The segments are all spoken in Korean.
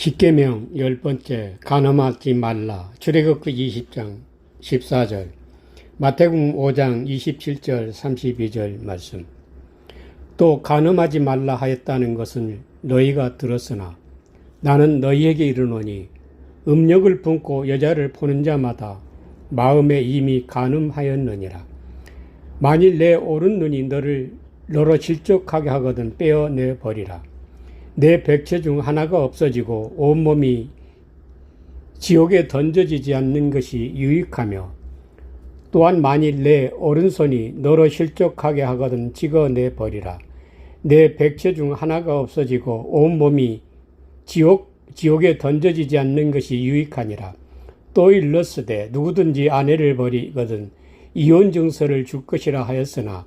십계명 10번째 간음하지 말라. 출애굽기 20장 14절, 마태복음 5장 27절 32절 말씀. 또 간음하지 말라 하였다는 것은 너희가 들었으나 나는 너희에게 이르노니 음력을 품고 여자를 보는 자마다 마음에 이미 간음하였느니라. 만일 내 오른 눈이 너로 실족하게 하거든 빼어내 버리라. 내 백체 중 하나가 없어지고 온몸이 지옥에 던져지지 않는 것이 유익하며, 또한 만일 내 오른손이 너로 실족하게 하거든 찍어내 버리라. 내 백체 중 하나가 없어지고 온몸이 지옥에 던져지지 않는 것이 유익하니라. 또 일렀으되 누구든지 아내를 버리거든 이혼 증서를 줄 것이라 하였으나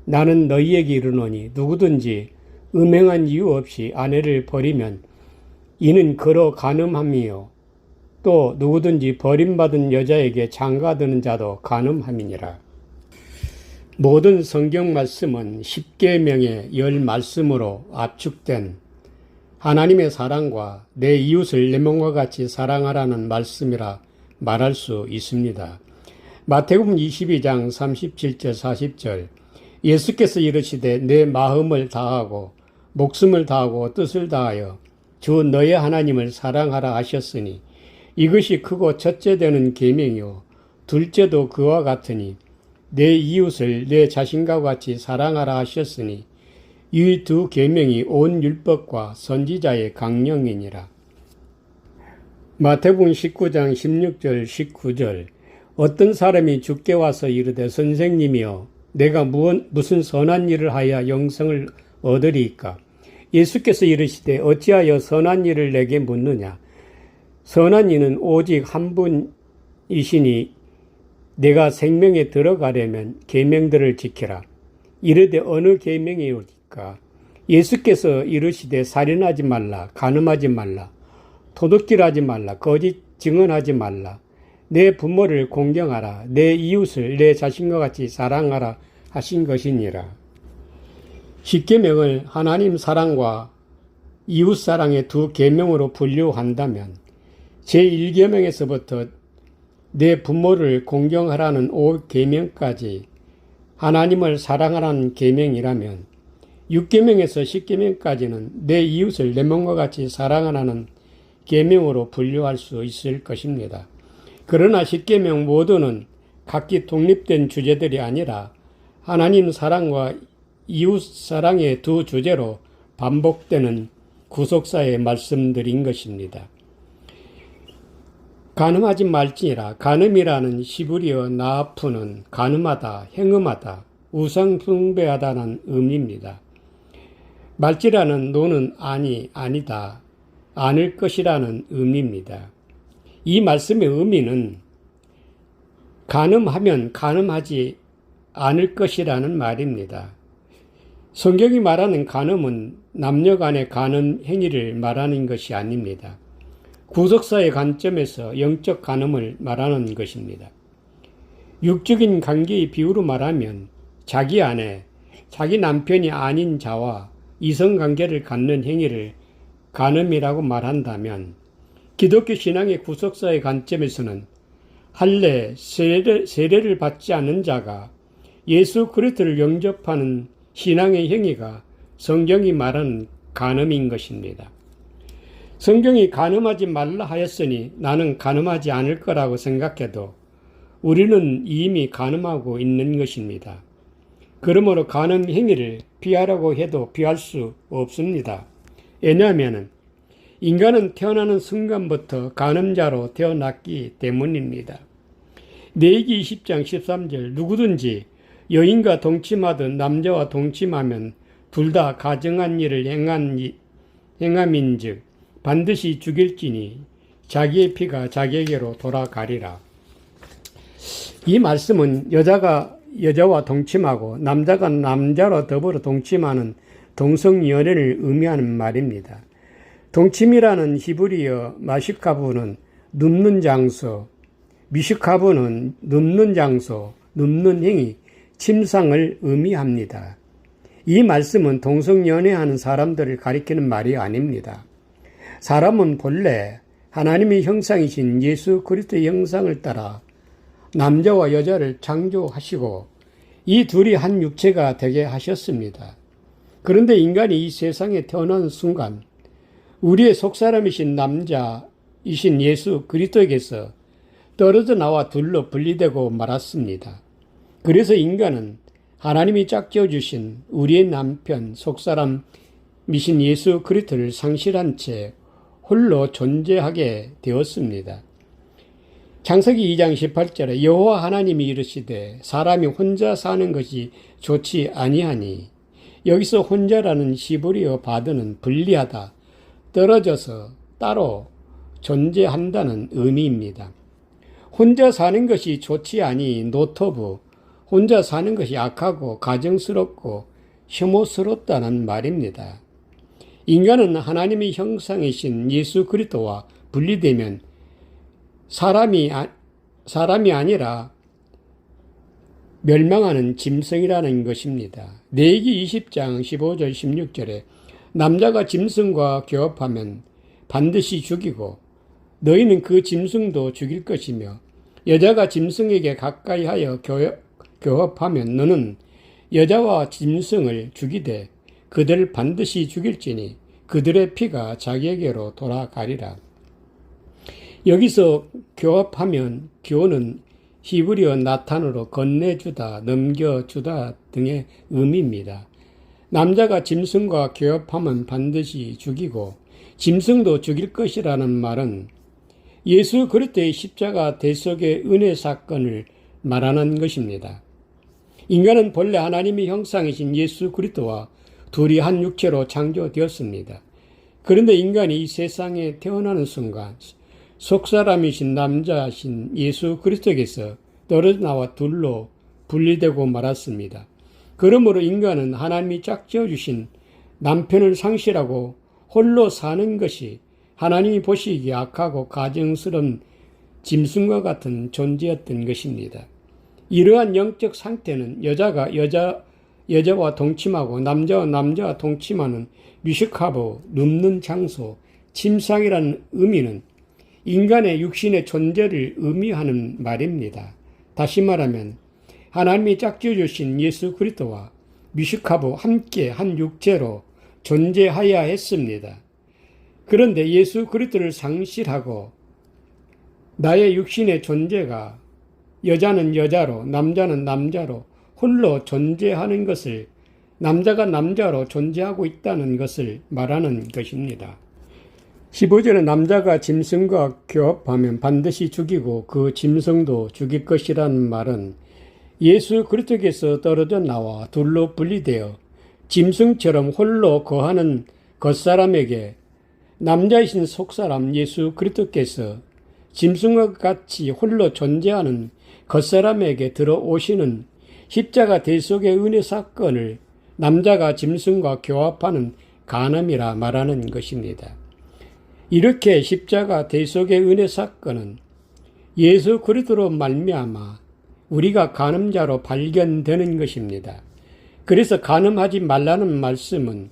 나는 너희에게 이르노니 누구든지 음행한 이유 없이 아내를 버리면 이는 그로 간음함이요 또 누구든지 버림받은 여자에게 장가드는 자도 간음함이니라. 모든 성경 말씀은 십계명의 10말씀으로 압축된 하나님의 사랑과 내 이웃을 내 몸과 같이 사랑하라는 말씀이라 말할 수 있습니다. 마태복음 22장 37절 40절, 예수께서 이르시되 내 마음을 다하고 목숨을 다하고 뜻을 다하여 주 너의 하나님을 사랑하라 하셨으니 이것이 크고 첫째 되는 계명이요 둘째도 그와 같으니 내 이웃을 내 자신과 같이 사랑하라 하셨으니 이 두 계명이 온 율법과 선지자의 강령이니라. 마태복음 19장 16절 19절, 어떤 사람이 주께 와서 이르되 선생님이여 내가 무슨 선한 일을 하여 영생을 얻으리이까? 예수께서 이르시되 어찌하여 선한 일을 내게 묻느냐? 선한 이는 오직 한 분이시니 내가 생명에 들어가려면 계명들을 지키라. 이르되 어느 계명이오리까? 예수께서 이르시되 살인하지 말라, 간음하지 말라, 도둑질하지 말라, 거짓 증언하지 말라, 내 부모를 공경하라, 내 이웃을 내 자신과 같이 사랑하라 하신 것이니라. 십계명을 하나님 사랑과 이웃 사랑의 두 계명으로 분류한다면 제1계명에서부터 내 부모를 공경하라는 5계명까지 하나님을 사랑하라는 계명이라면 6계명에서 10계명까지는 내 이웃을 내 몸과 같이 사랑하라는 계명으로 분류할 수 있을 것입니다. 그러나 10계명 모두는 각기 독립된 주제들이 아니라 하나님 사랑과 이웃 사랑의 두 주제로 반복되는 구속사의 말씀들인 것입니다. 간음하지 말지니라. 간음이라는 히브리어 나아프는 간음하다, 행음하다, 우상숭배하다는 의미입니다. 말지라는 노는 아니다, 않을 것이라는 의미입니다. 이 말씀의 의미는 간음하면 간음하지 않을 것이라는 말입니다. 성경이 말하는 간음은 남녀 간의 간음 행위를 말하는 것이 아닙니다. 구속사의 관점에서 영적 간음을 말하는 것입니다. 육적인 관계의 비유로 말하면 자기 아내, 자기 남편이 아닌 자와 이성관계를 갖는 행위를 간음이라고 말한다면 기독교 신앙의 구속사의 관점에서는 할례, 세례를 받지 않는 자가 예수 그리스도를 영접하는 신앙의 행위가 성경이 말하는 간음인 것입니다. 성경이 간음하지 말라 하였으니 나는 간음하지 않을 거라고 생각해도 우리는 이미 간음하고 있는 것입니다. 그러므로 간음 행위를 피하라고 해도 피할 수 없습니다. 왜냐하면 인간은 태어나는 순간부터 간음자로 태어났기 때문입니다. 레위기 20장 13절, 누구든지 여인과 동침하든 남자와 동침하면 둘 다 가증한 일을 행함인즉 반드시 죽일지니 자기의 피가 자기에게로 돌아가리라. 이 말씀은 여자가 여자와 동침하고 남자가 남자와 더불어 동침하는 동성연애를 의미하는 말입니다. 동침이라는 히브리어 마시카부는 눕는 장소, 미시카부는 눕는 장소, 눕는 행위, 침상을 의미합니다. 이 말씀은 동성연애하는 사람들을 가리키는 말이 아닙니다. 사람은 본래 하나님의 형상이신 예수 그리스도의 형상을 따라 남자와 여자를 창조하시고 이 둘이 한 육체가 되게 하셨습니다. 그런데 인간이 이 세상에 태어난 순간 우리의 속사람이신 남자이신 예수 그리스도에게서 떨어져 나와 둘로 분리되고 말았습니다. 그래서 인간은 하나님이 짝지어 주신 우리의 남편 속사람이신 예수 그리스도를 상실한 채 홀로 존재하게 되었습니다. 창세기 2장 18절에 여호와 하나님이 이르시되 사람이 혼자 사는 것이 좋지 아니하니, 여기서 혼자라는 히브리어 바드는 분리하다, 떨어져서 따로 존재한다는 의미입니다. 혼자 사는 것이 좋지 아니 노터브, 혼자 사는 것이 악하고 가증스럽고 혐오스럽다는 말입니다. 인간은 하나님의 형상이신 예수 그리스도와 분리되면 사람이 아니라 멸망하는 짐승이라는 것입니다. 레위기 20장 15절 16절에 남자가 짐승과 교합하면 반드시 죽이고 너희는 그 짐승도 죽일 것이며 여자가 짐승에게 가까이 하여 교합하면 너는 여자와 짐승을 죽이되 그들을 반드시 죽일지니 그들의 피가 자기에게로 돌아가리라. 여기서 교합하면 교는 히브리어 나탄으로 건네주다, 넘겨주다 등의 의미입니다. 남자가 짐승과 교합하면 반드시 죽이고 짐승도 죽일 것이라는 말은 예수 그리스도의 십자가 대속의 은혜 사건을 말하는 것입니다. 인간은 본래 하나님의 형상이신 예수 그리스도와 둘이 한 육체로 창조되었습니다. 그런데 인간이 이 세상에 태어나는 순간 속사람이신 남자신 예수 그리스도에게서 떨어져 나와 둘로 분리되고 말았습니다. 그러므로 인간은 하나님이 짝지어 주신 남편을 상실하고 홀로 사는 것이 하나님이 보시기에 악하고 가증스러운 짐승과 같은 존재였던 것입니다. 이러한 영적 상태는 여자와 동침하고 남자와 남자와 동침하는 미식하고 눕는 장소, 침상이라는 의미는 인간의 육신의 존재를 의미하는 말입니다. 다시 말하면 하나님이 짝지어 주신 예수 그리스도와 미식하고 함께 한 육체로 존재하여야 했습니다. 그런데 예수 그리스도를 상실하고 나의 육신의 존재가 여자는 여자로 남자는 남자로 홀로 존재하는 것을, 남자가 남자로 존재하고 있다는 것을 말하는 것입니다. 15절에 남자가 짐승과 교합하면 반드시 죽이고 그 짐승도 죽일 것이라는 말은 예수 그리스도께서 떨어져 나와 둘로 분리되어 짐승처럼 홀로 거하는 겉사람에게 남자이신 속사람 예수 그리스도께서 짐승과 같이 홀로 존재하는 겉사람에게 들어오시는 십자가 대속의 은혜 사건을 남자가 짐승과 교합하는 간음이라 말하는 것입니다. 이렇게 십자가 대속의 은혜 사건은 예수 그리스도로 말미암아 우리가 간음자로 발견되는 것입니다. 그래서 간음하지 말라는 말씀은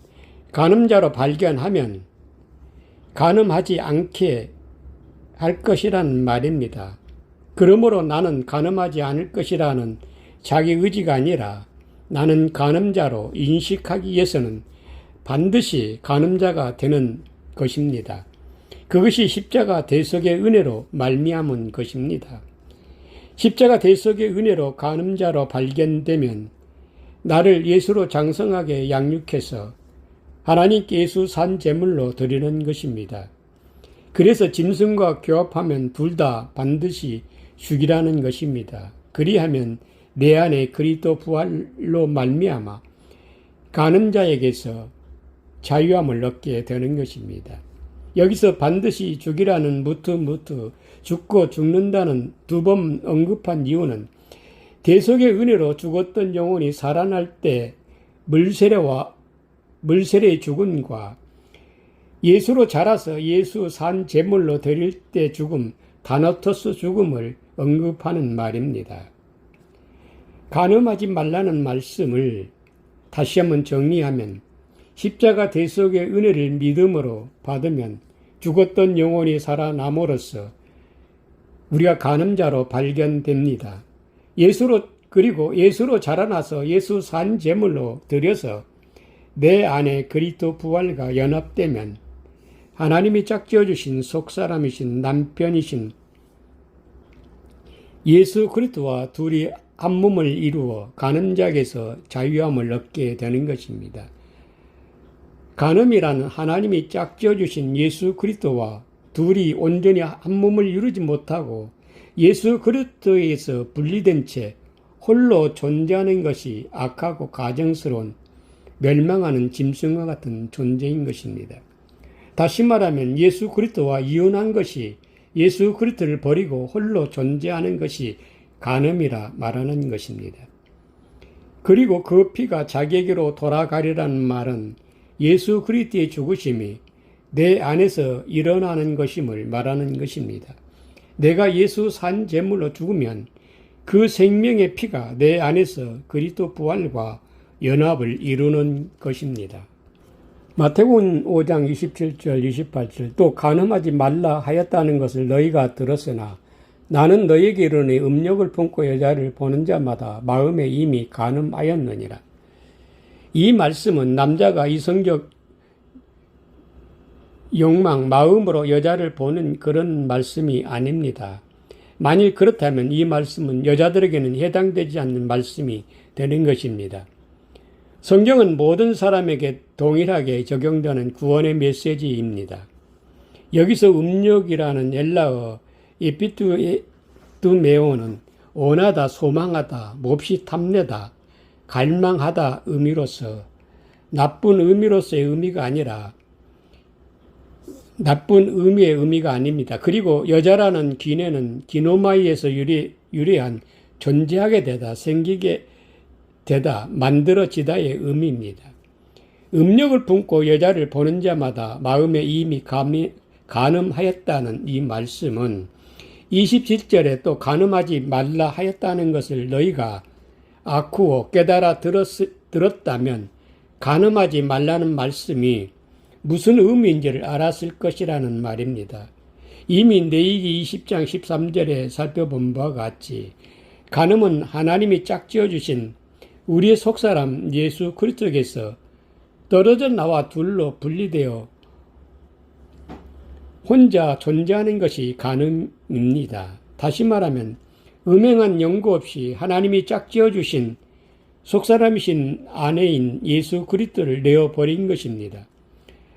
간음자로 발견하면 간음하지 않게 할 것이라는 말입니다. 그러므로 나는 간음하지 않을 것이라는 자기 의지가 아니라 나는 간음자로 인식하기 위해서는 반드시 간음자가 되는 것입니다. 그것이 십자가 대속의 은혜로 말미암은 것입니다. 십자가 대속의 은혜로 간음자로 발견되면 나를 예수로 장성하게 양육해서 하나님께 예수 산 제물로 드리는 것입니다. 그래서 짐승과 교합하면 둘 다 반드시 죽이라는 것입니다. 그리하면 내 안에 그리스도 부활로 말미암아 간음자에게서 자유함을 얻게 되는 것입니다. 여기서 반드시 죽이라는 무트 죽고 죽는다는 두 번 언급한 이유는 대속의 은혜로 죽었던 영혼이 살아날 때 물세례의 죽음과 예수로 자라서 예수 산 제물로 드릴 때 죽음, 다나토스 죽음을 언급하는 말입니다. 간음하지 말라는 말씀을 다시 한번 정리하면 십자가 대속의 은혜를 믿음으로 받으면 죽었던 영혼이 살아남으로써 우리가 간음자로 발견됩니다. 그리고 예수로 자라나서 예수 산 제물로 드려서 내 안에 그리스도 부활과 연합되면 하나님이 짝지어주신 속사람이신 남편이신 예수 그리스도와 둘이 한 몸을 이루어 간음자에게서 자유함을 얻게 되는 것입니다. 간음이라는 하나님이 짝지어주신 예수 그리스도와 둘이 온전히 한 몸을 이루지 못하고 예수 그리스도에서 분리된 채 홀로 존재하는 것이 악하고 가증스러운 멸망하는 짐승과 같은 존재인 것입니다. 다시 말하면 예수 그리스도와 이혼한 것이 예수 그리스도를 버리고 홀로 존재하는 것이 간음이라 말하는 것입니다. 그리고 그 피가 자기에게로 돌아가리라는 말은 예수 그리스도의 죽으심이 내 안에서 일어나는 것임을 말하는 것입니다. 내가 예수 산 제물로 죽으면 그 생명의 피가 내 안에서 그리스도 부활과 연합을 이루는 것입니다. 마태복음 5장 27절 28절 또 간음하지 말라 하였다는 것을 너희가 들었으나 나는 너희에게 이르노니 음욕을 품고 여자를 보는 자마다 마음에 이미 간음하였느니라. 이 말씀은 남자가 이성적 욕망, 마음으로 여자를 보는 그런 말씀이 아닙니다. 만일 그렇다면 이 말씀은 여자들에게는 해당되지 않는 말씀이 되는 것입니다. 성경은 모든 사람에게 동일하게 적용되는 구원의 메시지입니다. 여기서 음욕이라는 헬라어 에피투메오는 원하다, 소망하다, 몹시 탐내다, 갈망하다 의미로서 나쁜 의미로서의 의미가 아니라 나쁜 의미의 의미가 아닙니다. 그리고 여자라는 기내는 기노마이에서 유래한 존재하게 되다, 생기게 되다, 만들어지다의 의미입니다. 음욕을 품고 여자를 보는 자마다 마음에 이미 간음하였다는 이 말씀은 27절에 또 간음하지 말라 하였다는 것을 너희가 아쿠어 깨달아 들었다면 간음하지 말라는 말씀이 무슨 의미인지를 알았을 것이라는 말입니다. 이미 레위기 20장 13절에 살펴본 바와 같이 간음은 하나님이 짝지어 주신 우리의 속사람 예수 그리스도에게서 떨어져 나와 둘로 분리되어 혼자 존재하는 것이 간음입니다. 다시 말하면 음행한 연고 없이 하나님이 짝지어 주신 속사람이신 아내인 예수 그리스도를 내어버린 것입니다.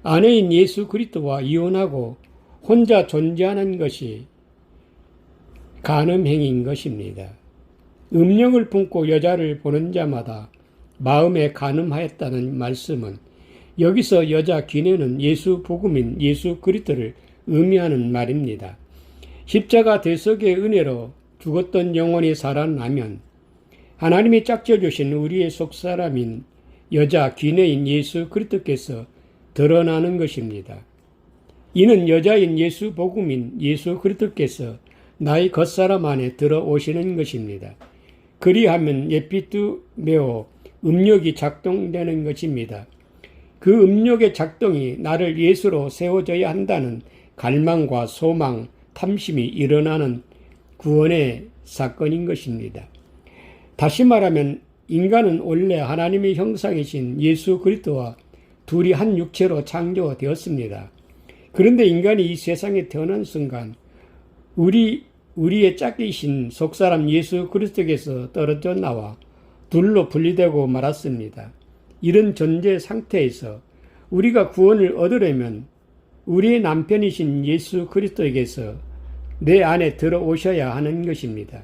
아내인 예수 그리스도와 이혼하고 혼자 존재하는 것이 간음행위인 것입니다. 음욕을 품고 여자를 보는 자마다 마음에 간음하였다는 말씀은 여기서 여자 기내는 예수 복음인 예수 그리스도를 의미하는 말입니다. 십자가 대속의 은혜로 죽었던 영혼이 살아나면 하나님이 짝지어 주신 우리의 속사람인 여자 기내인 예수 그리스도께서 드러나는 것입니다. 이는 여자인 예수 복음인 예수 그리스도께서 나의 겉사람 안에 들어오시는 것입니다. 그리하면 에피투메오 음욕이 작동되는 것입니다. 그 음욕의 작동이 나를 예수로 세워져야 한다는 갈망과 소망, 탐심이 일어나는 구원의 사건인 것입니다. 다시 말하면 인간은 원래 하나님의 형상이신 예수 그리스도와 둘이 한 육체로 창조되었습니다. 그런데 인간이 이 세상에 태어난 순간 우리의 짝이신 속사람 예수 그리스도께서 떨어져 나와 둘로 분리되고 말았습니다. 이런 존재 상태에서 우리가 구원을 얻으려면 우리의 남편이신 예수 그리스도에게서 내 안에 들어오셔야 하는 것입니다.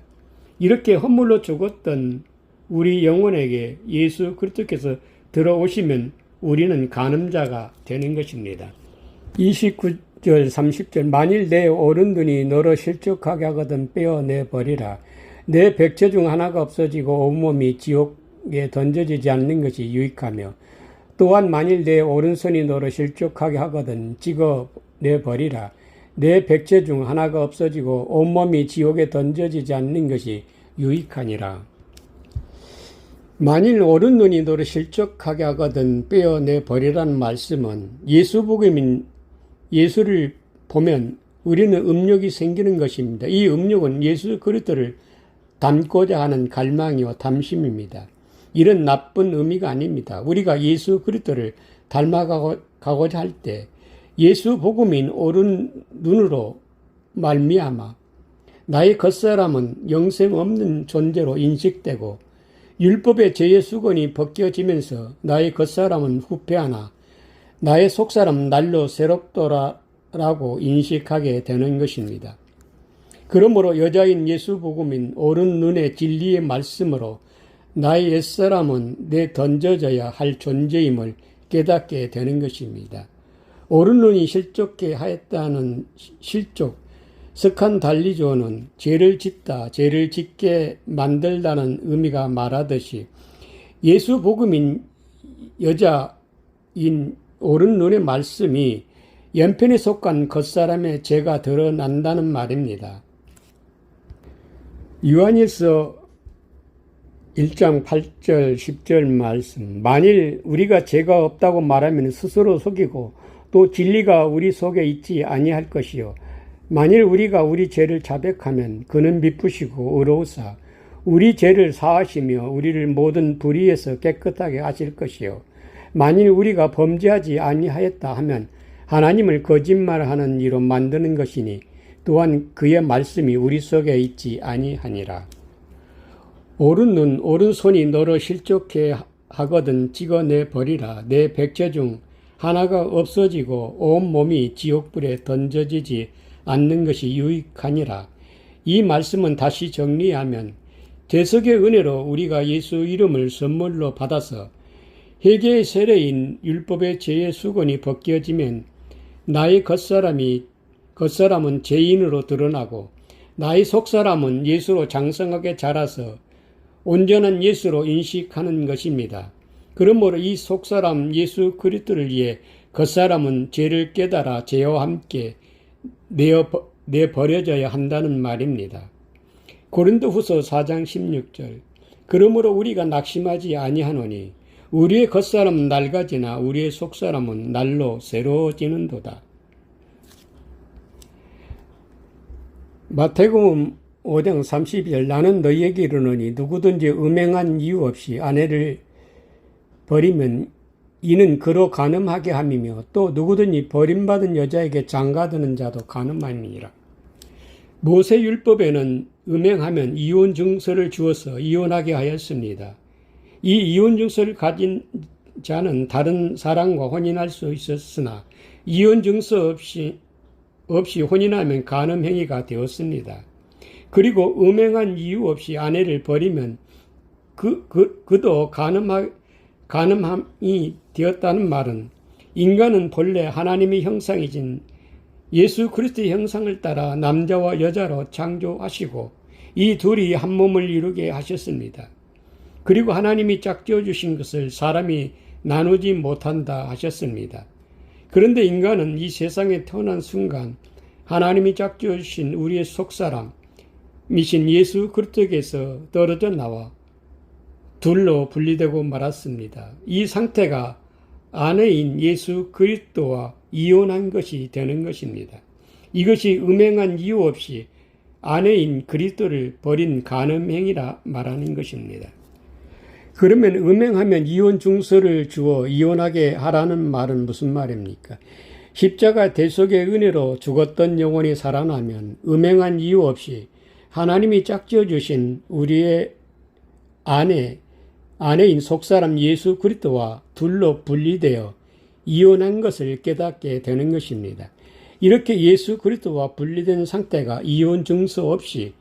이렇게 허물로 죽었던 우리 영혼에게 예수 그리스도께서 들어오시면 우리는 간음자가 되는 것입니다. 29절 30절 만일 내 오른눈이 너로 실족하게 하거든 빼어내버리라. 내 백체 중 하나가 없어지고 온몸이 지옥에 던져지지 않는 것이 유익하며 또한 만일 내 오른손이 너로 실족하게 하거든 찍어내버리라. 내 백체 중 하나가 없어지고 온몸이 지옥에 던져지지 않는 것이 유익하니라. 만일 오른눈이 너를 실족하게 하거든 빼어내버리라는 말씀은 예수 복음인 예수를 보면 우리는 음욕이 생기는 것입니다. 이 음욕은 예수 그리스도를 닮고자 하는 갈망이요 탐심입니다. 이런 나쁜 의미가 아닙니다. 우리가 예수 그리스도를 닮아가고자 할 때 예수 복음인 옳은 눈으로 말미암아 나의 겉사람은 영생 없는 존재로 인식되고 율법의 죄의 수건이 벗겨지면서 나의 겉사람은 후패하나 나의 속사람 날로 새롭더라라고 인식하게 되는 것입니다. 그러므로 여자인 예수 복음인 옳은 눈의 진리의 말씀으로 나의 옛사람은 내 던져져야 할 존재임을 깨닫게 되는 것입니다. 옳은 눈이 실족케 하였다는 실족, 석한 달리조는 죄를 짓다, 죄를 짓게 만들다는 의미가 말하듯이 예수 복음인 여자인 옳은 눈의 말씀이 연편에 속한 겉사람의 죄가 드러난다는 말입니다. 요한일서 1장 8절 10절 말씀, 만일 우리가 죄가 없다고 말하면 스스로 속이고 또 진리가 우리 속에 있지 아니할 것이요 만일 우리가 우리 죄를 자백하면 그는 미쁘시고 의로우사 우리 죄를 사하시며 우리를 모든 불의에서 깨끗하게 하실 것이요 만일 우리가 범죄하지 아니하였다 하면 하나님을 거짓말하는 이로 만드는 것이니 또한 그의 말씀이 우리 속에 있지 아니하니라. 옳은 눈, 옳은 손이 너로 실족해 하거든 찍어내 버리라. 내 백체 중 하나가 없어지고 온 몸이 지옥불에 던져지지 않는 것이 유익하니라. 이 말씀은 다시 정리하면 대속의 은혜로 우리가 예수 이름을 선물로 받아서 회개의 세례인 율법의 죄의 수건이 벗겨지면 나의 겉사람은 죄인으로 드러나고 나의 속사람은 예수로 장성하게 자라서 온전한 예수로 인식하는 것입니다. 그러므로 이 속사람 예수 그리스도를 위해 겉사람은 죄를 깨달아 죄와 함께 내버려져야 한다는 말입니다. 고린도후서 4장 16절 그러므로 우리가 낙심하지 아니하노니 우리의 겉사람은 낡아지나 우리의 속사람은 날로 새로워지는도다. 마태복음 5장 32절 나는 너희에게 이르노니 누구든지 음행한 이유 없이 아내를 버리면 이는 그로 간음하게 함이며 또 누구든지 버림받은 여자에게 장가드는 자도 간음함이니라. 모세율법에는 음행하면 이혼 증서를 주어서 이혼하게 하였습니다. 이 이혼 증서를 가진 자는 다른 사람과 혼인할 수 있었으나 이혼 증서 없이 혼인하면 간음행위가 되었습니다. 그리고 음행한 이유 없이 아내를 버리면 그도 간음함이 되었다는 말은 인간은 본래 하나님의 형상이신 예수 그리스도의 형상을 따라 남자와 여자로 창조하시고 이 둘이 한 몸을 이루게 하셨습니다. 그리고 하나님이 짝지어 주신 것을 사람이 나누지 못한다 하셨습니다. 그런데 인간은 이 세상에 태어난 순간 하나님이 짝지어 주신 우리의 속사람이신 예수 그리스도에게서 떨어져 나와 둘로 분리되고 말았습니다. 이 상태가 아내인 예수 그리스도와 이혼한 것이 되는 것입니다. 이것이 음행한 이유 없이 아내인 그리스도를 버린 간음행위라 말하는 것입니다. 그러면 음행하면 이혼 증서를 주어 이혼하게 하라는 말은 무슨 말입니까? 십자가 대속의 은혜로 죽었던 영혼이 살아나면 음행한 이유 없이 하나님이 짝지어 주신 우리의 아내인 속사람 예수 그리스도와 둘로 분리되어 이혼한 것을 깨닫게 되는 것입니다. 이렇게 예수 그리스도와 분리된 상태가 이혼 증서 없이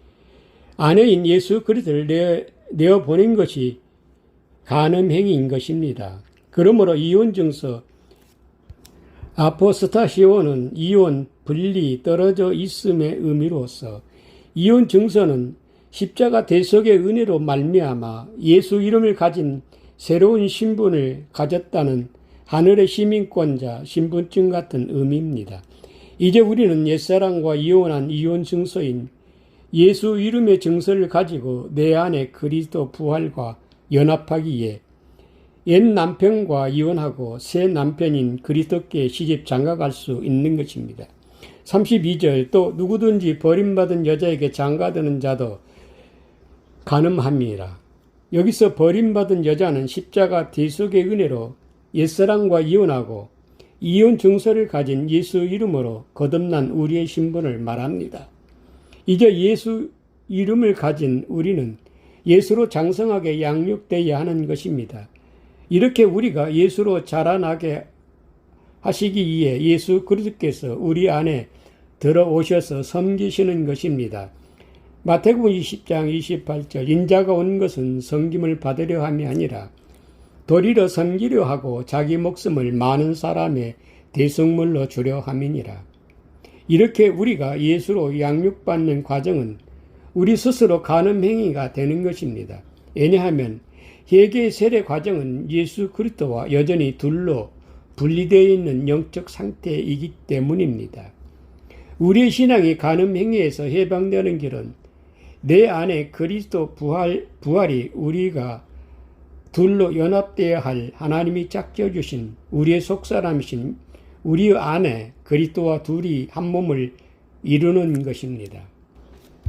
아내인 예수 그리스도를 내어보낸 것이 간음행위인 것입니다. 그러므로 이혼 증서 아포스타시오는 이혼, 분리, 떨어져 있음의 의미로서 이혼 증서는 십자가 대속의 은혜로 말미암아 예수 이름을 가진 새로운 신분을 가졌다는 하늘의 시민권자 신분증 같은 의미입니다. 이제 우리는 옛사람과 이혼한 이혼 증서인 예수 이름의 증서를 가지고 내 안에 그리스도 부활과 연합하기에 옛 남편과 이혼하고 새 남편인 그리스도께 시집 장가갈 수 있는 것입니다. 32절 또 누구든지 버림받은 여자에게 장가드는 자도 간음함이라. 여기서 버림받은 여자는 십자가 대속의 은혜로 옛사랑과 이혼하고 이혼 증서를 가진 예수 이름으로 거듭난 우리의 신분을 말합니다. 이제 예수 이름을 가진 우리는 예수로 장성하게 양육되어야 하는 것입니다. 이렇게 우리가 예수로 자라나게 하시기 위해 예수 그리스도께서 우리 안에 들어오셔서 섬기시는 것입니다. 마태복음 20장 28절 인자가 온 것은 섬김을 받으려 함이 아니라 도리어 섬기려 하고 자기 목숨을 많은 사람의 대속물로 주려 함이니라. 이렇게 우리가 예수로 양육받는 과정은 우리 스스로 간음행위가 되는 것입니다. 왜냐하면 회개의 세례 과정은 예수 그리스도와 여전히 둘로 분리되어 있는 영적 상태이기 때문입니다. 우리의 신앙이 간음행위에서 해방되는 길은 내 안에 그리스도 부활이 우리가 둘로 연합되어야 할 하나님이 짝져주신 우리의 속사람이신 우리 안에 그리스도와 둘이 한 몸을 이루는 것입니다.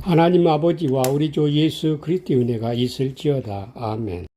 하나님 아버지와 우리 주 예수 그리스도의 은혜가 있을지어다. 아멘.